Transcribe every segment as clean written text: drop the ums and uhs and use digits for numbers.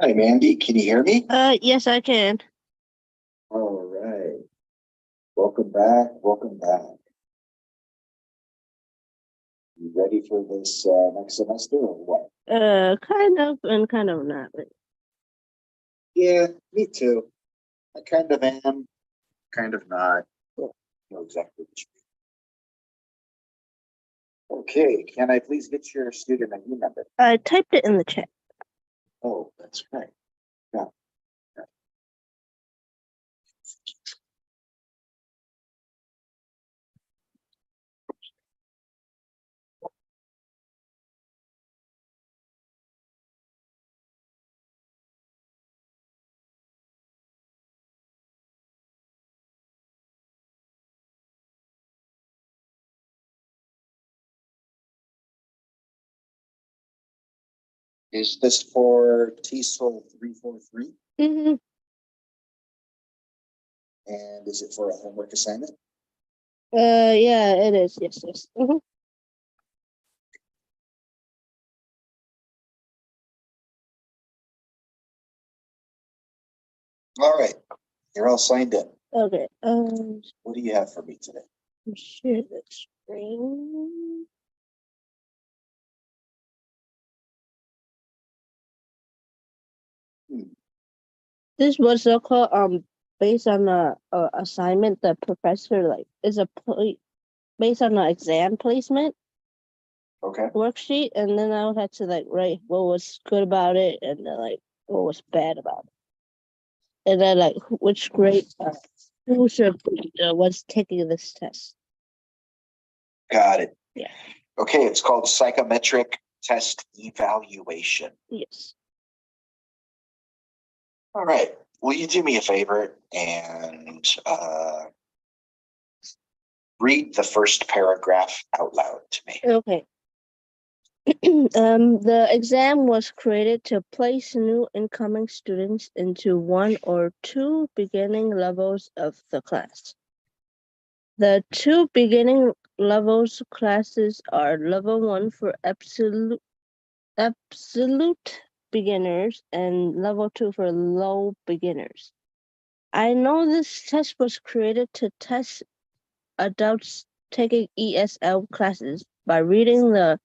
Hi, Mandy. Can you hear me? Yes, I can. All right. Welcome back. Welcome back. You ready for this next semester or what? Kind of and kind of not. Yeah, me too. I kind of am, kind of not. I know exactly what you mean. Okay, can I please get your student ID number? I typed it in the chat. Oh, that's right. Yeah. Is this for TESL 343? Mm-hmm. And is it for a homework assignment? Yeah, it is. Yes, yes. All right, you're all signed in. Okay. What do you have for me today? Share the screen. This was so called based on a assignment the professor like is based on an exam placement Okay. worksheet, and then I had to like write what was good about it and then like what was bad about it, and then like which grade who should was taking this test. Got it. Yeah. Okay, it's called psychometric test evaluation. Yes. All right. Will you do me a favor and read the first paragraph out loud to me? Okay. The exam was created to place new incoming students into one or two beginning levels of the class. The two beginning levels classes are level 1 for absolute beginners and level 2 for low beginners. I know this test was created to test adults taking ESL classes by reading the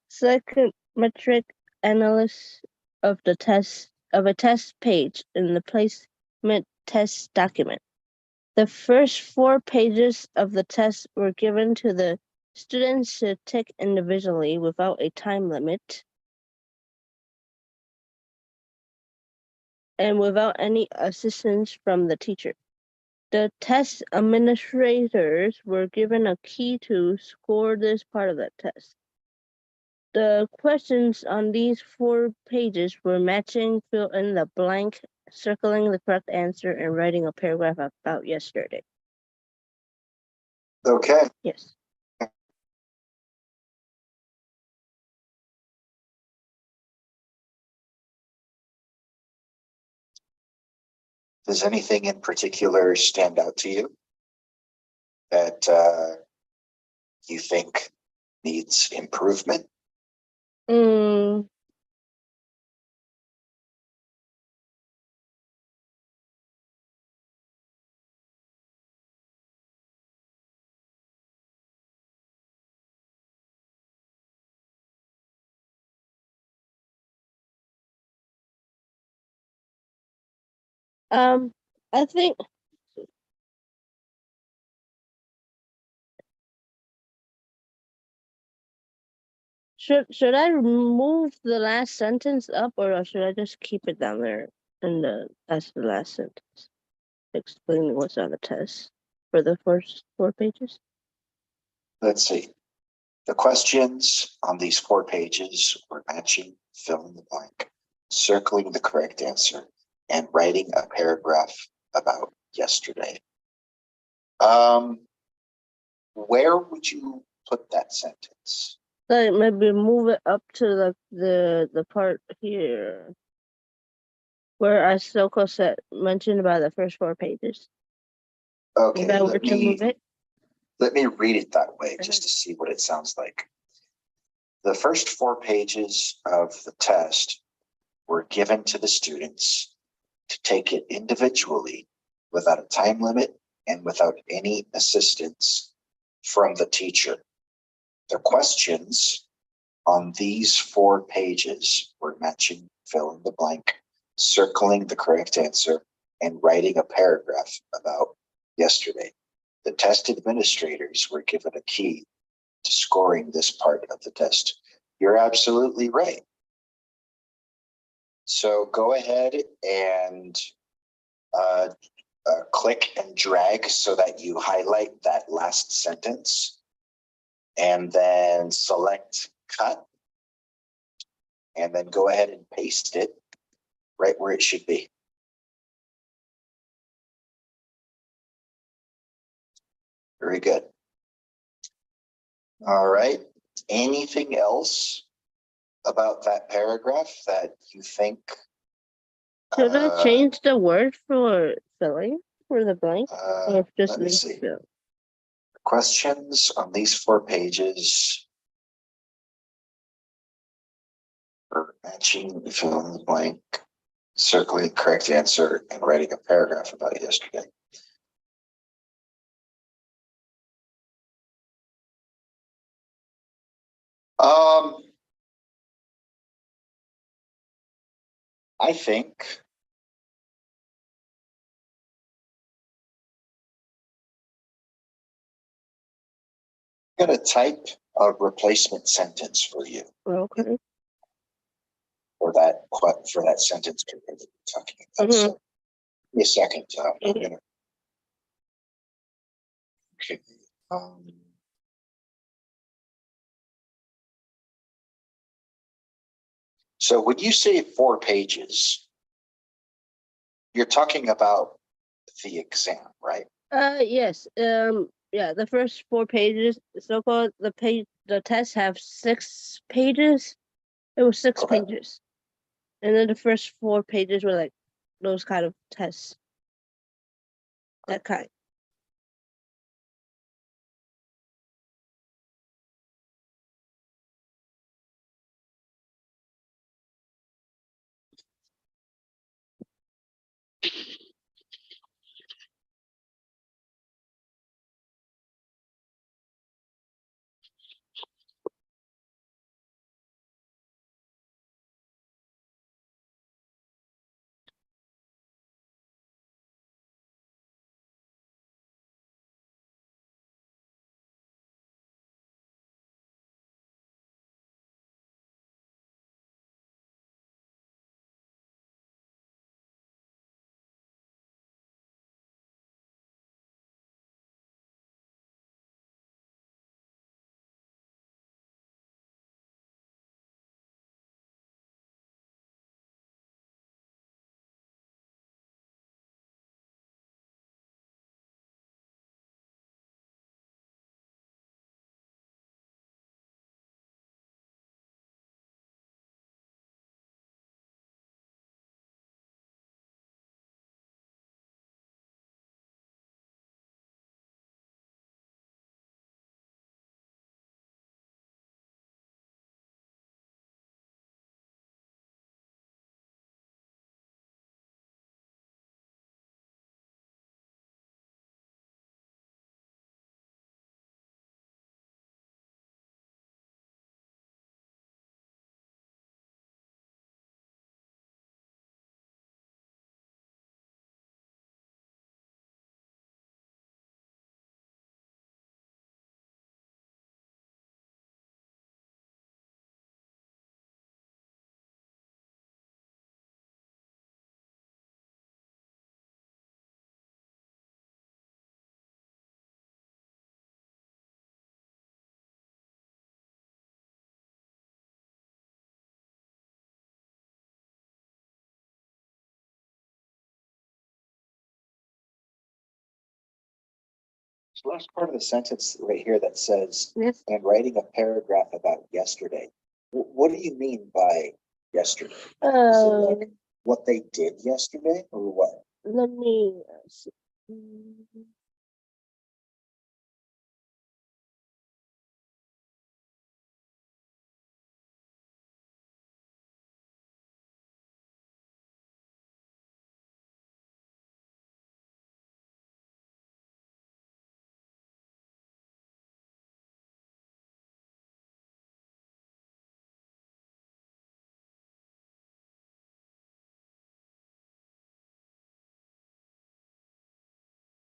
psychometric analysis of the test of a test page in the placement test document. The first 4 pages of the test were given to the students to take individually without a time limit and without any assistance from the teacher. The test administrators were given a key to score this part of the test. The questions on these 4 pages were matching, fill in the blank, circling the correct answer, and writing a paragraph about yesterday. Okay. Yes. Does anything in particular stand out to you that you think needs improvement? Mm, I think should I move the last sentence up, or should I just keep it down there as the last sentence, explaining what's on the test for the first 4 pages? Let's see. The questions on these 4 pages were matching, fill in the blank, circling the correct answer, and writing a paragraph about yesterday. Where would you put that sentence? Like maybe move it up to the part here where I said mentioned about the first 4 pages. Okay, If I were to move it. let me read it that way just to see what it sounds like. The first 4 pages of the test were given to the students to take it individually without a time limit and without any assistance from the teacher. The questions on these 4 pages were matching, fill in the blank, circling the correct answer, and writing a paragraph about yesterday. The test administrators were given a key to scoring this part of the test. You're absolutely right. So go ahead and click and drag so that you highlight that last sentence, and then select cut, and then go ahead and paste it right where it should be. Very good. All right. Anything else about that paragraph that you think? Should I change the word for filling for the blank, or just let me see. fill? Questions on these 4 pages? Or matching, fill in the blank, circling the correct answer, and writing a paragraph about yesterday. I think I'm going to type a replacement sentence for you Okay. for that sentence that we're talking about. So, give me a second. I'm gonna, okay. So when you say 4 pages, you're talking about the exam, right? Yes. Yeah, the first 4 pages, so-called the test have 6 pages. It was 6 Okay. pages. And then the first 4 pages were like those kind of tests. That kind. The last part of the sentence right here that says, Yes. and writing a paragraph about yesterday. What do you mean by yesterday? Is it like what they did yesterday or what? Let me see.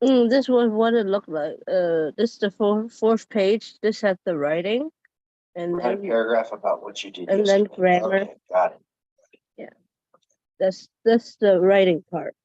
This was what it looked like. This is the fourth page. This has the writing, and Write a then paragraph about what you did and then yesterday. grammar. Okay, got it. Yeah, that's the writing part.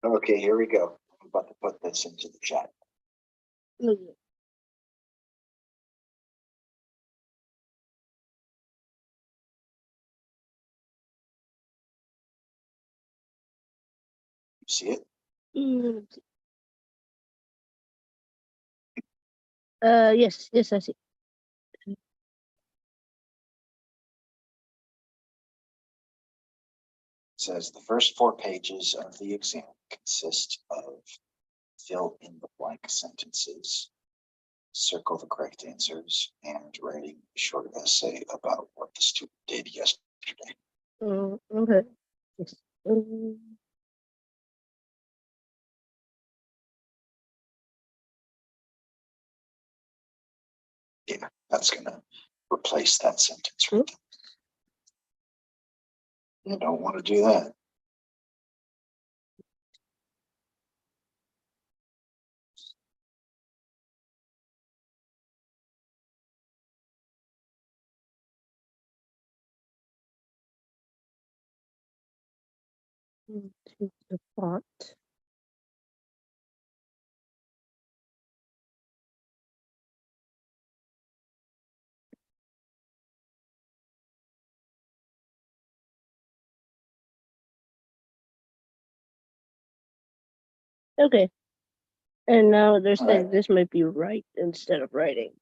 Okay, here we go. I'm about to put this into the chat. Okay. You see it? Mm, yes, I see. It says the first 4 pages of the exam consist of fill in the blank sentences, circle the correct answers, and writing a short essay about what the student did yesterday. Okay. Yes. Yeah, that's gonna replace that sentence right there. You don't want to do that. To the font. Okay. And now they're saying this might be right instead of writing.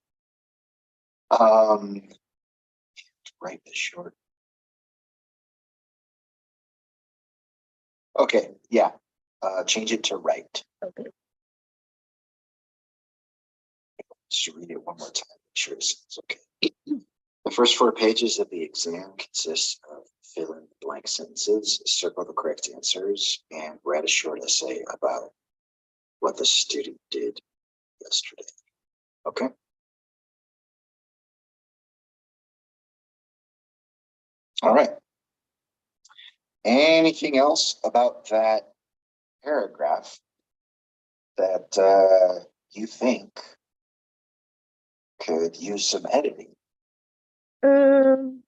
Write this short. Okay, yeah. Change it to right. Okay. Just read it one more time. Make sure it sounds okay. The first 4 pages of the exam consist of fill in the blank sentences, circle the correct answers, and write a short essay about what the student did yesterday. Okay. All right. Anything else about that paragraph that you think could use some editing? Um.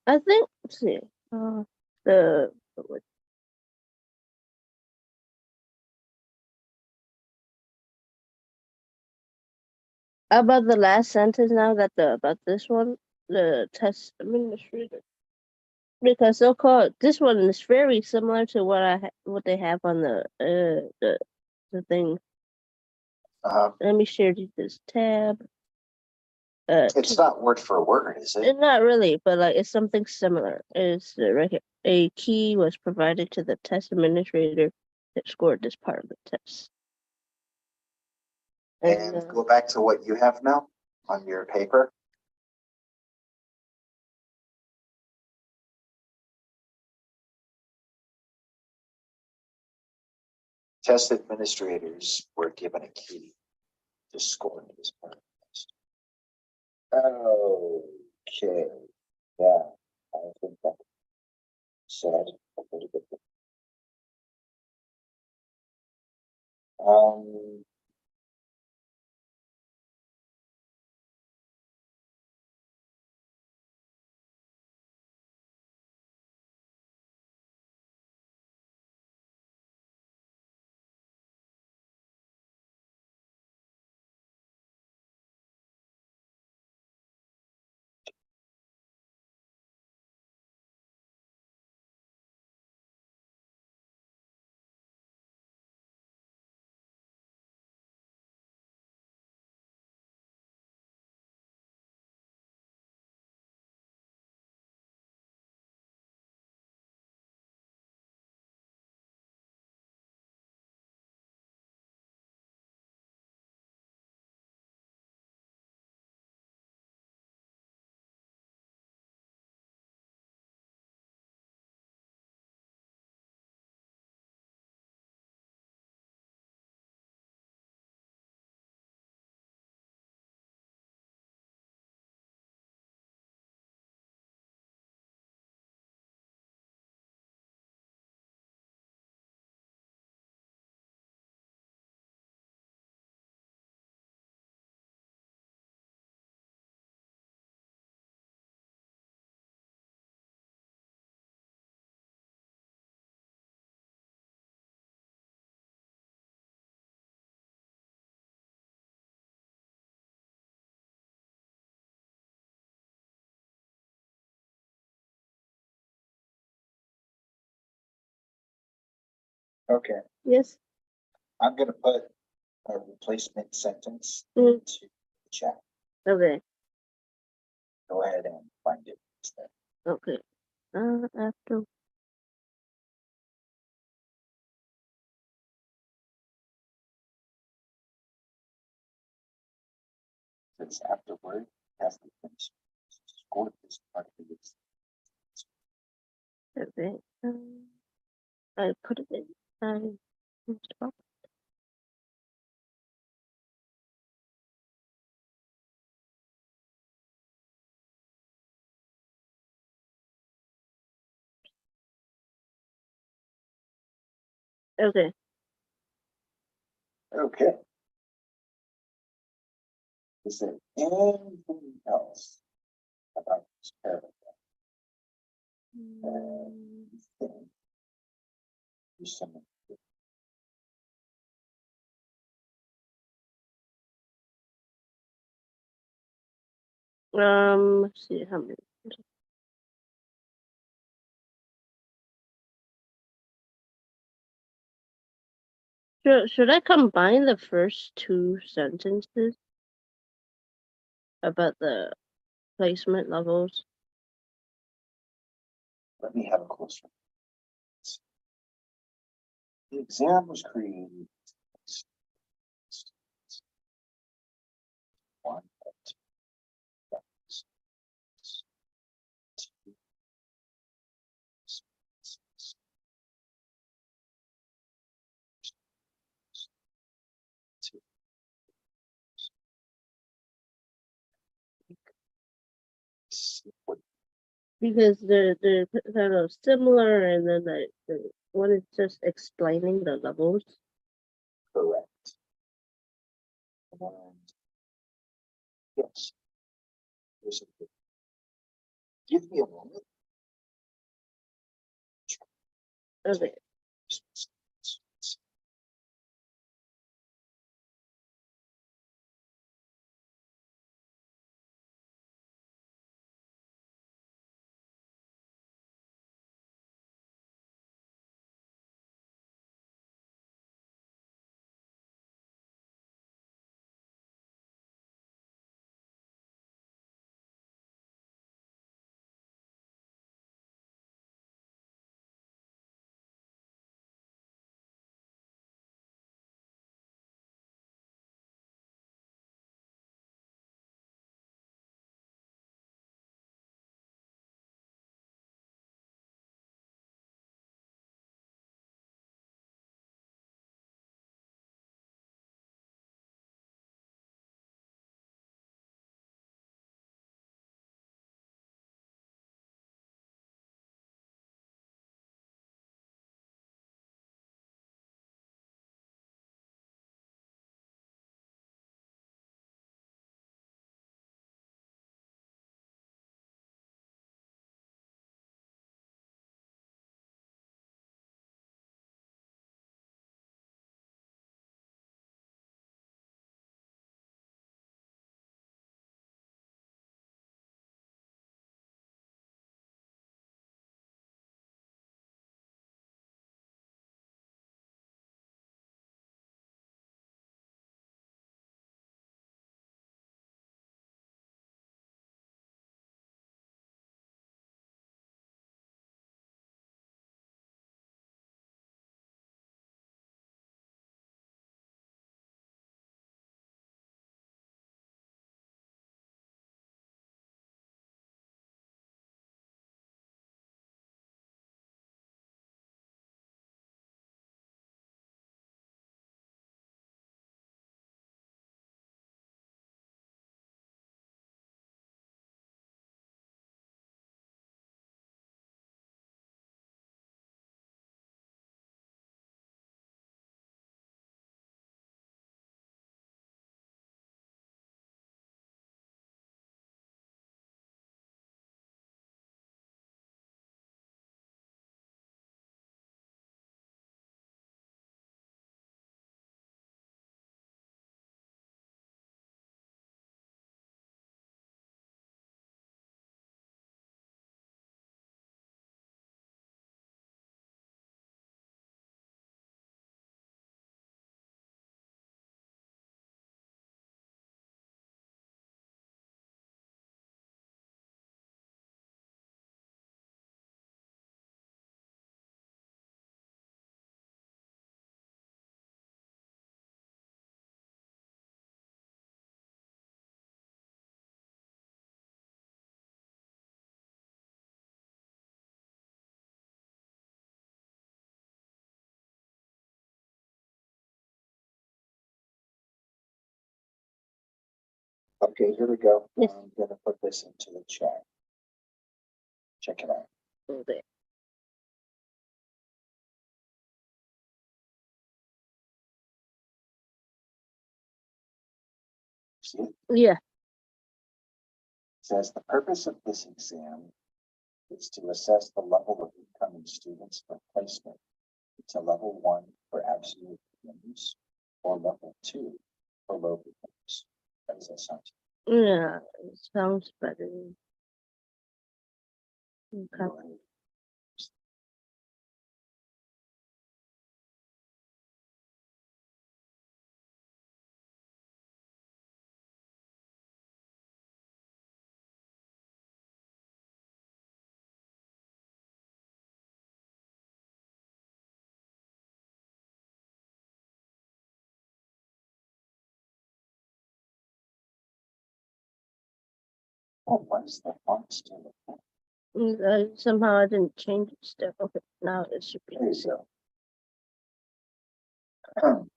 I think. Let's see. The about the last sentence now that about this one, the test administrator, because they'll call it, this one is very similar to what they have on the thing. Let me share this tab. It's not word for word, is it? Not really, but like it's something similar. It's right here. A key was provided to the test administrator that scored this part of the test. And go back to what you have now on your paper. Test administrators were given a key to score this part of the test. Okay. Yeah, I think that said a little bit. Okay, Yes. I'm gonna put a replacement sentence Mm. into the chat. Okay. Go ahead and find it. It's there. Okay. After. It's afterward, has the finish. Score this part of it. Okay. I put it in. Stop. Okay. Okay. Is there anything else about this paragraph? Anything you submit? Let's see how many. Should I combine the first two sentences about the placement levels? Let me have a closer look. The exam was created. One, two, what Because they're kind of similar, and then the one is just explaining the levels. correct. And yes. There's a- Give me a moment. Okay. Okay, here we go. Yes. I'm gonna put this into the chat. Check it out. Okay. See it? Yeah. It says the purpose of this exam is to assess the level of incoming students for placement to level 1 for absolute beginners or level 2 for low beginners. How does that sound? Yeah. It sounds better. Okay. Oh, why is the font still? Somehow I didn't change it still. Okay, now it should be There the you same. go.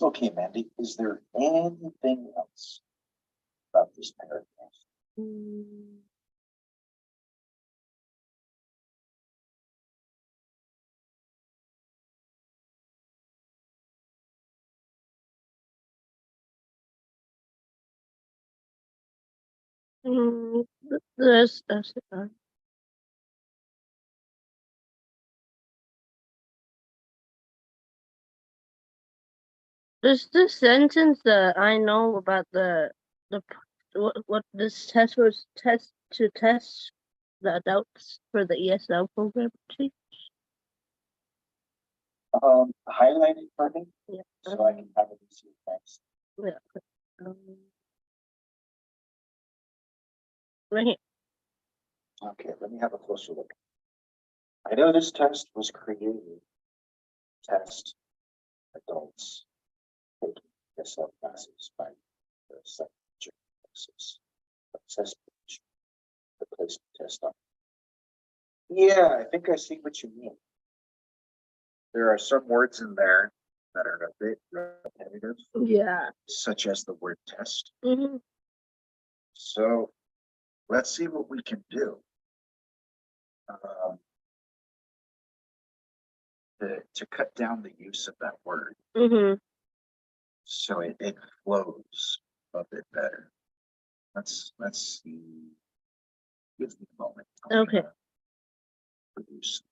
Okay, Mandy, is there anything else about this paragraph? Mm. That's there's this sentence that I know about what this test was to test the adults for the ESL program. Highlight it for me Yeah. so I can have it see it next. Yeah. Um, right here. Okay, let me have a closer look. I know this test was created to test adults taking ESL classes by the second classes. Test page, the placement test on. Yeah, I think I see what you mean. There are some words in there that are a bit repetitive, Yeah. such as the word test. Mm-hmm. So let's see what we can do to cut down the use of that word Mm-hmm. so it flows a bit better. Let's see. Give me a moment. Okay. Produce.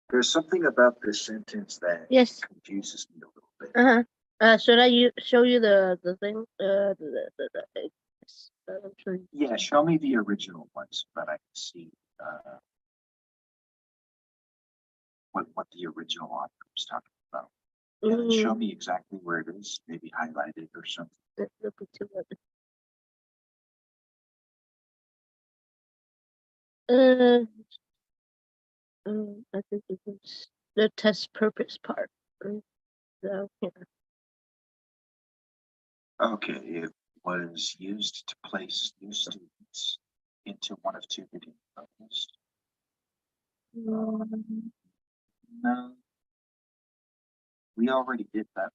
There's something about this sentence that Yes. confuses me a little bit. Should I show you the thing? I'm sure Yeah, show me the original one so that I can see what the original author was talking about. And then show me exactly where it is, maybe highlighted or something. I think it was the test purpose part. So, yeah. Okay, it was used to place new students into one of two video levels. No, we already did that.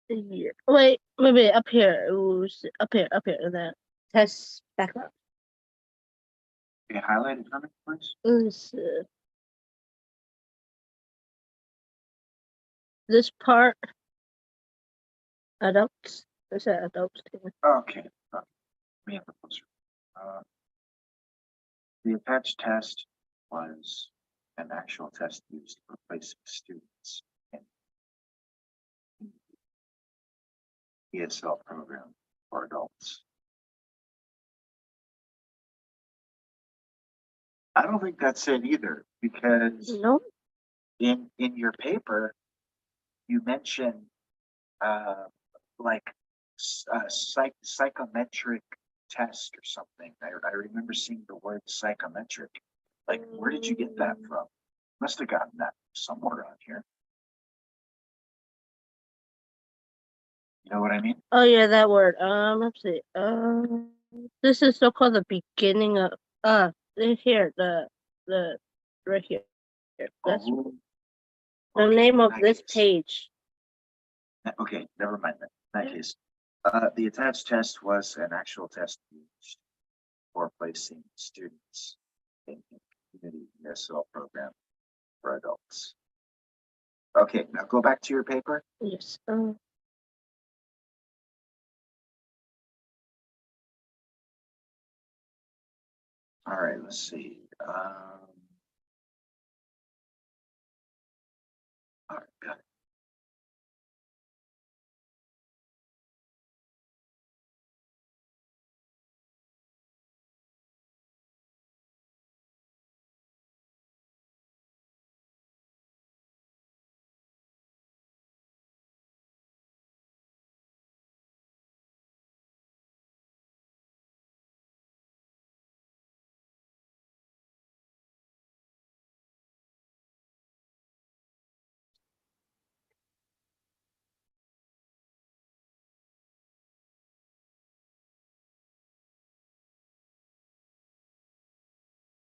Yeah. Wait, maybe up here. It was up here, the test background. Okay, highlight it for me, please. This part, adults. Is that adults? Okay, we have the closer. The attached test was an actual test used for placing students in the TESL program for adults. I don't think that's it either, because No. in your paper, you mentioned like psychometric test or something. I remember seeing the word psychometric. Like, where did you get that from? Must have gotten that somewhere on here. You know what I mean? Oh yeah, that word. Let's see. This is so called the beginning of. Here the right here. That's the name of this page. Okay, never mind that. In that case, the attached test was an actual test used for placing students in the community ESL program for adults. Okay, now go back to your paper. Yes. All right, let's see. All right, got it.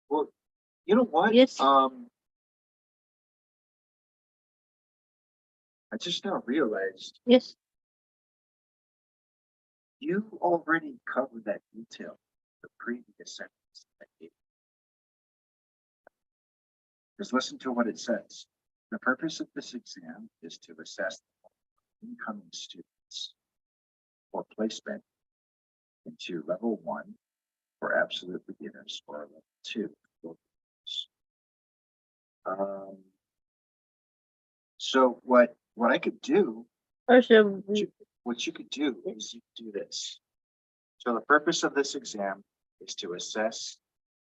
Well, you know what? Yes. I just now realized. Yes. You already covered that detail in the previous sentence. Just listen to what it says. The purpose of this exam is to assess incoming students for placement into level 1 for absolute beginners or level 2 for beginners. So what I could do, what you could do is you could do this. So the purpose of this exam is to assess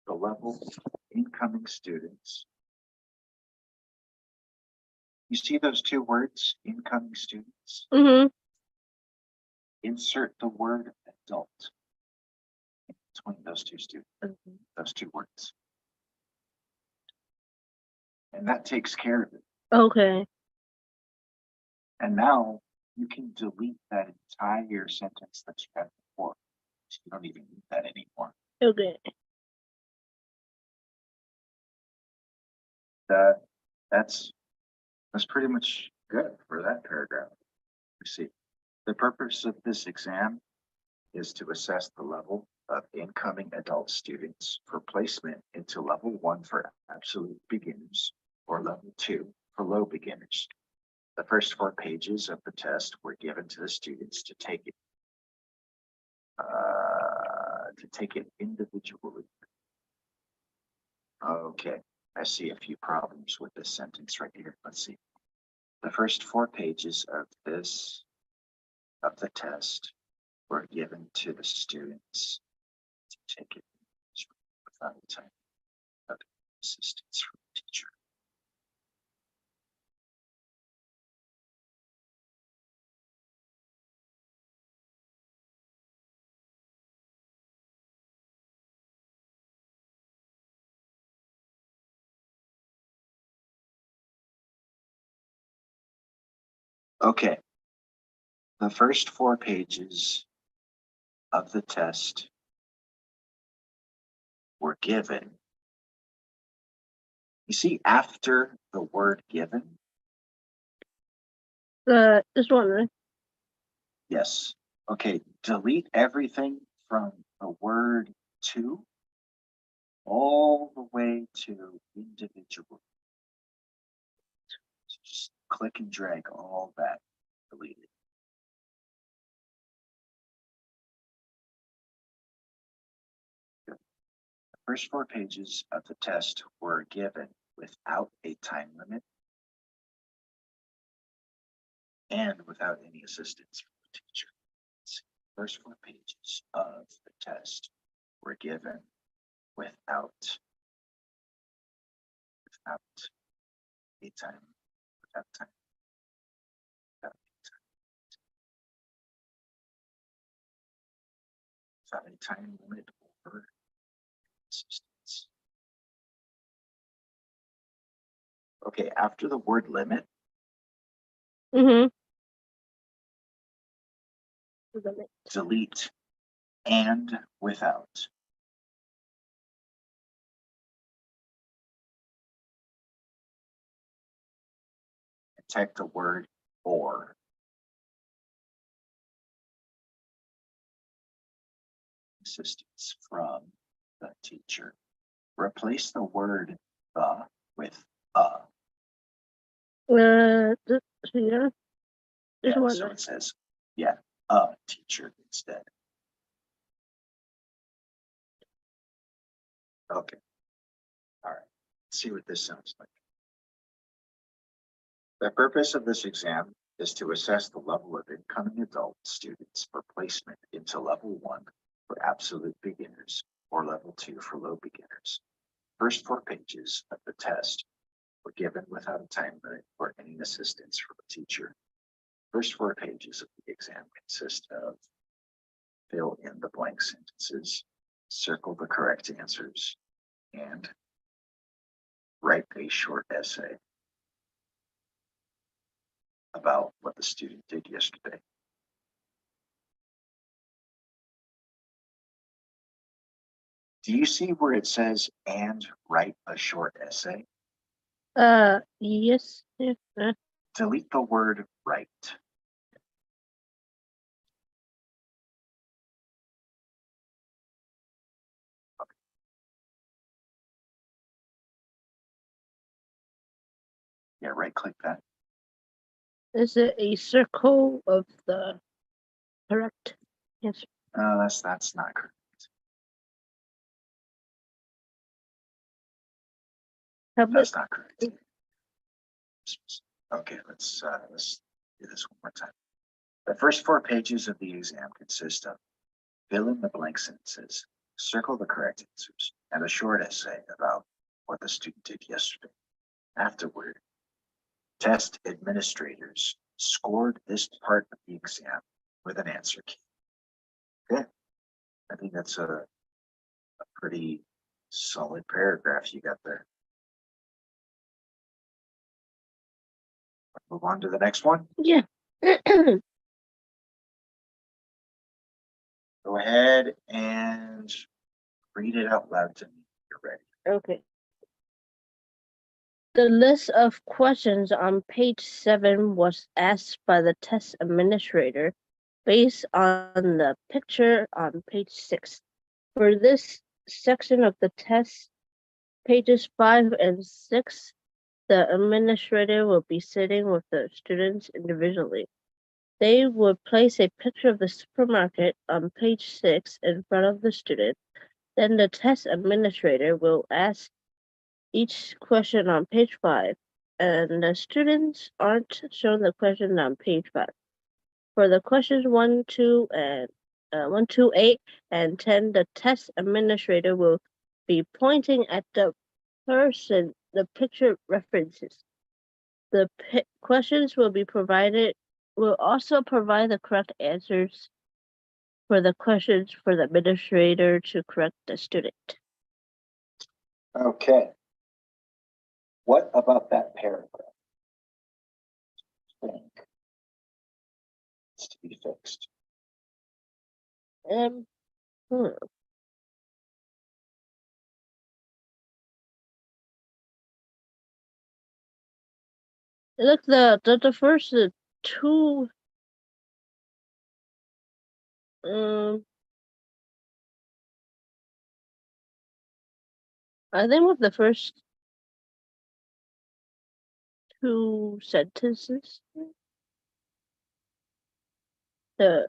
the level of incoming students. You see those two words, incoming students? Insert the word adult in between those two students, those two words. And that takes care of it. Okay. And now you can delete that entire sentence that you had before. So you don't even need that anymore. Okay. That's pretty much good for that paragraph. You see, the purpose of this exam is to assess the level of incoming adult students for placement into level 1 for absolute beginners or level 2 for low beginners. The first 4 pages of the test were given to the students to take it individually. Okay, I see a few problems with this sentence right here. Let's see. The first 4 pages of the test were given to the students to take it without time of assistance from the teacher. Okay. The first 4 pages of the test were given. You see, after the word given, This one, right? yes. Okay, delete everything from the word to all the way to individual. So just click and drag all that, delete it. The first 4 pages of the test were given without a time limit and without any assistance from the teacher. First 4 pages of the test were given without a time, without time, without a time limit or assistance. Okay, after the word limit, Mm-hmm. delete and without. And type the word or. Assistance from the teacher. Replace the word the with a. Yeah. This Yeah, one, so right? it says, yeah, a teacher instead. Okay. All right. Let's see what this sounds like. The purpose of this exam is to assess the level of incoming adult students for placement into level 1 for absolute beginners or level 2 for low beginners. First 4 pages of the test were given without a time limit or any assistance from a teacher. First 4 pages of the exam consist of fill in the blank sentences, circle the correct answers, and write a short essay about what the student did yesterday. Do you see where it says and write a short essay? Yes. Yeah. Delete the word write. Yeah, right click that. Is it a circle of the correct answer? That's not correct. That's not correct. Okay, let's do this one more time. The first 4 pages of the exam consist of fill in the blank sentences, circle the correct answers, and a short essay about what the student did yesterday. Afterward, test administrators scored this part of the exam with an answer key. Okay, I think that's a pretty solid paragraph you got there. Move on to the next one. Yeah. Go ahead and read it out loud to me. You're ready. Okay. The list of questions on page 7 was asked by the test administrator based on the picture on page 6. For this section of the test, pages 5 and 6, the administrator will be sitting with the students individually. They would place a picture of the supermarket on page 6 in front of the student. Then the test administrator will ask each question on page 5, and the students aren't shown the question on page 5. For the questions 1, 2, 8, and 10, the test administrator will be pointing at the person the picture references. The questions will also provide the correct answers for the questions for the administrator to correct the student. Okay. What about that paragraph? I think it's to be fixed. Look, the first two. I think with the first 2 sentences. Here.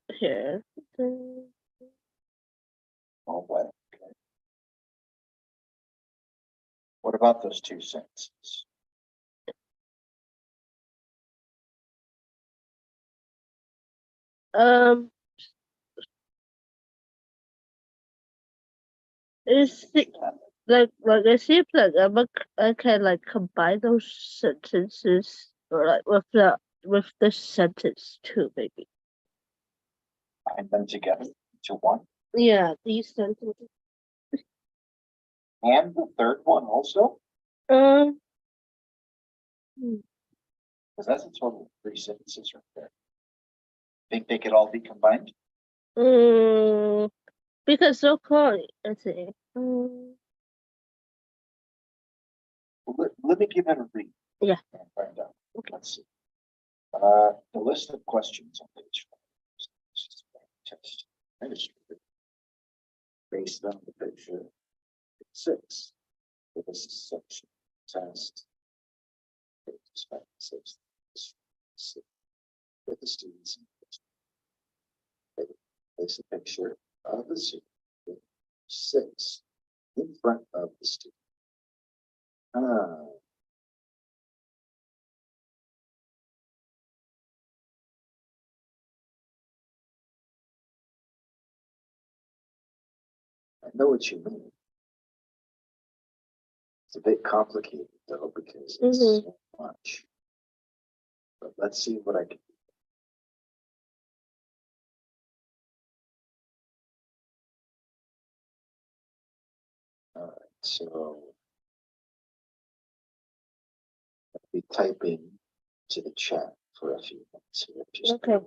Oh, what? Okay. What about those 2 sentences? It's like it seems like I can like combine those sentences or like with this sentence too, maybe. Bind them together to one. Yeah, these sentences. And the third one also? Hmm. Because that's a total of 3 sentences right there. Think they could all be combined? Because so called, let's see. Let me give it a read. Yeah. And find out. Okay. Let's see. The list of questions on page 5. Test administrator. Based on the picture 6. For this section test. Page 5, 6. With the students. Place a picture of the student 6 in front of the student. I know what you mean. It's a bit complicated though because it's so much. But let's see what I can do. All right, so I'll be typing to the chat for a few minutes here. Just okay.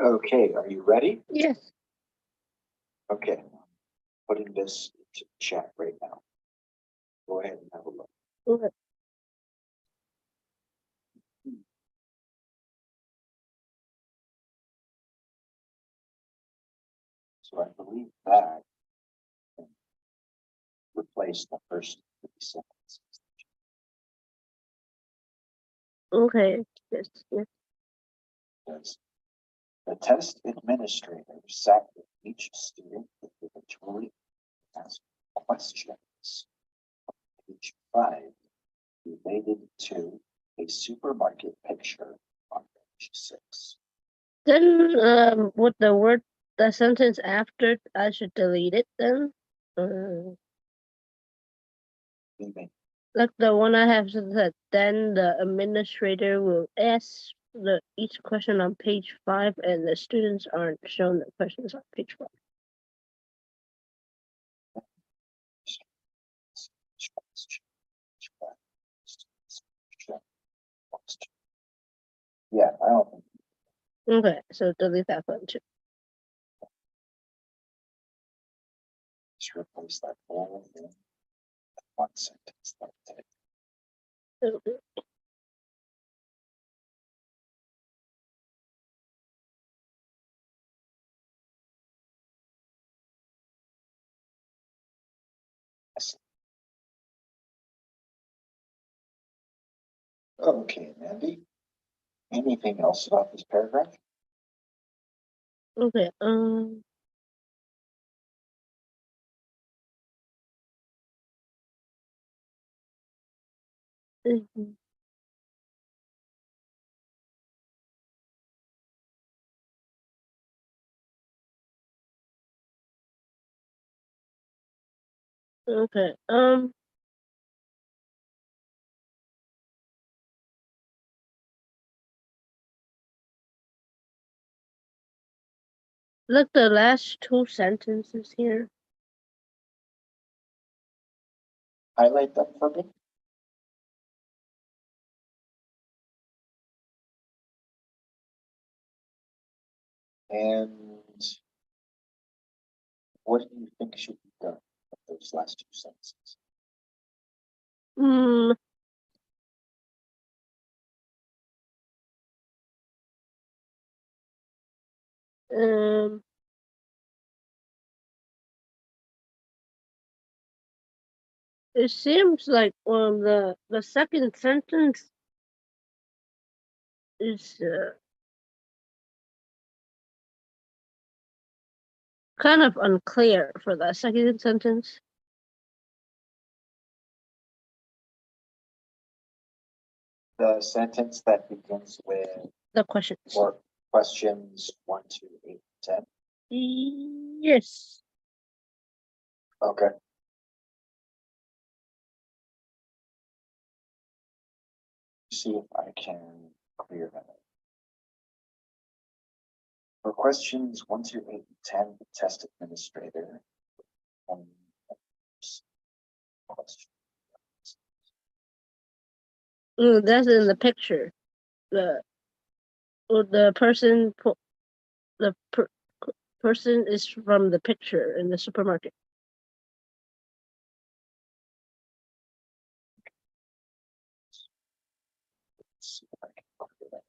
Okay, are you ready? Yes. Okay, putting this into chat right now. Go ahead and have a look. Okay. So I believe that replaced the first 3 sentences. Okay. Yes. Yes. Because the test administrator sat with each student individually, asked questions. Page 5 related to a supermarket picture on page 6. Then, with the sentence after, I should delete it then. Uh, You may like the one I have said, then the administrator will ask each question on page 5, and the students aren't shown the questions on page 5. Yeah, I don't think Okay, so delete that one too. just replace that whole thing with one sentence. That did. Okay. Okay, Mandy. Anything else about this paragraph? Okay. Mhm. Okay. Look, the last 2 sentences here. Highlight them for me. And what do you think should be done with those last 2 sentences? Hmm. Um. It seems like the second sentence is kind of unclear for the second sentence. The sentence that begins with The questions. or questions 1 to 8, 10. Yes. Okay. See if I can clear that up. For questions 1 to 8 and 10, the test administrator question. That's in the picture. The person is from the picture in the supermarket. See if I can clear that up.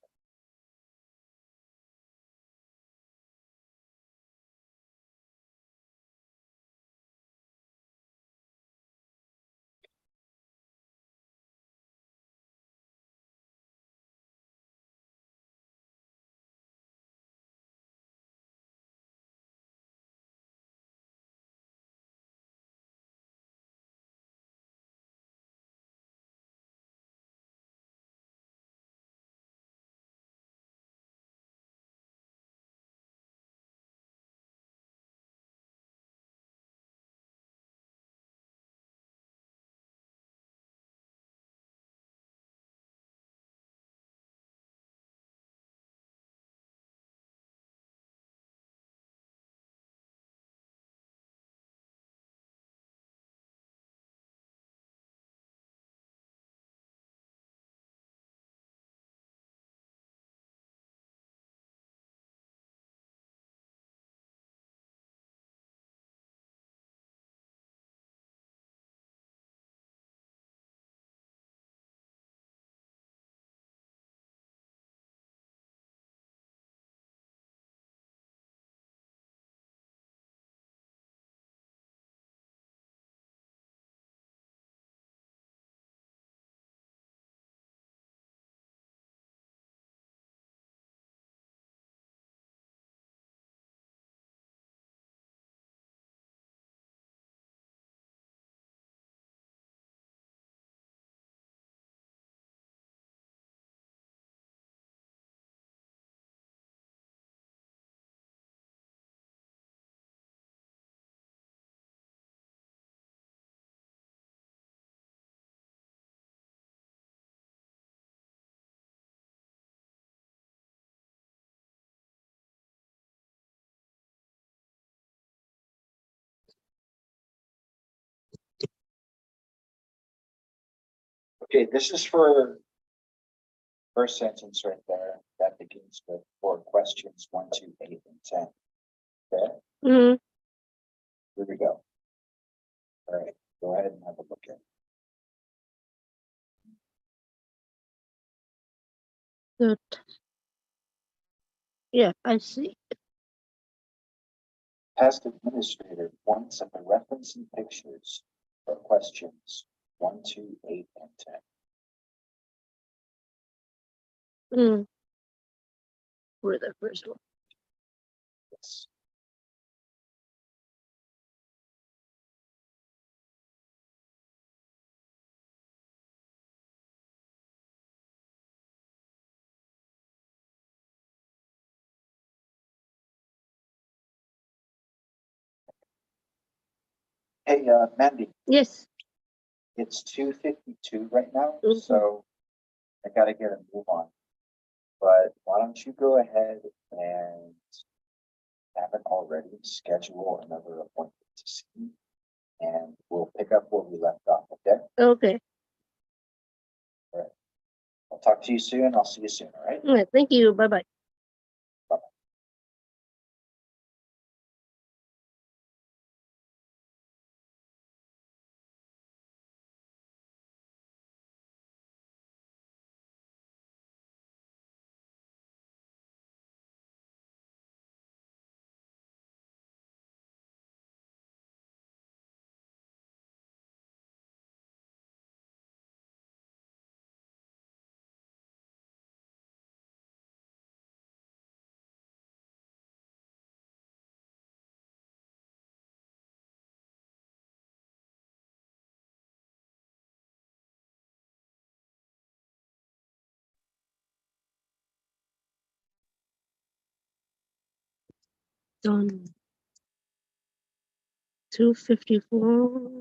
Okay, this is for first sentence right there. That begins with for questions 1, 2, 8, and 10. Okay, Mm-hmm. here we go. All right, go ahead and have a look at it. Yeah, I see. Test administrator points at the reference and pictures for questions 1, 2, 8, and 10. Mm. For the first one. Yes. Hey, Mandy, Yes. it's 2:52 right now, Mhm. so I gotta get a move on. But why don't you go ahead and haven't already schedule another appointment to see, and we'll pick up where we left off. Okay. Okay. All right. I'll talk to you soon. I'll see you soon. All right. All right. Thank you. Bye bye. Done. 2:54.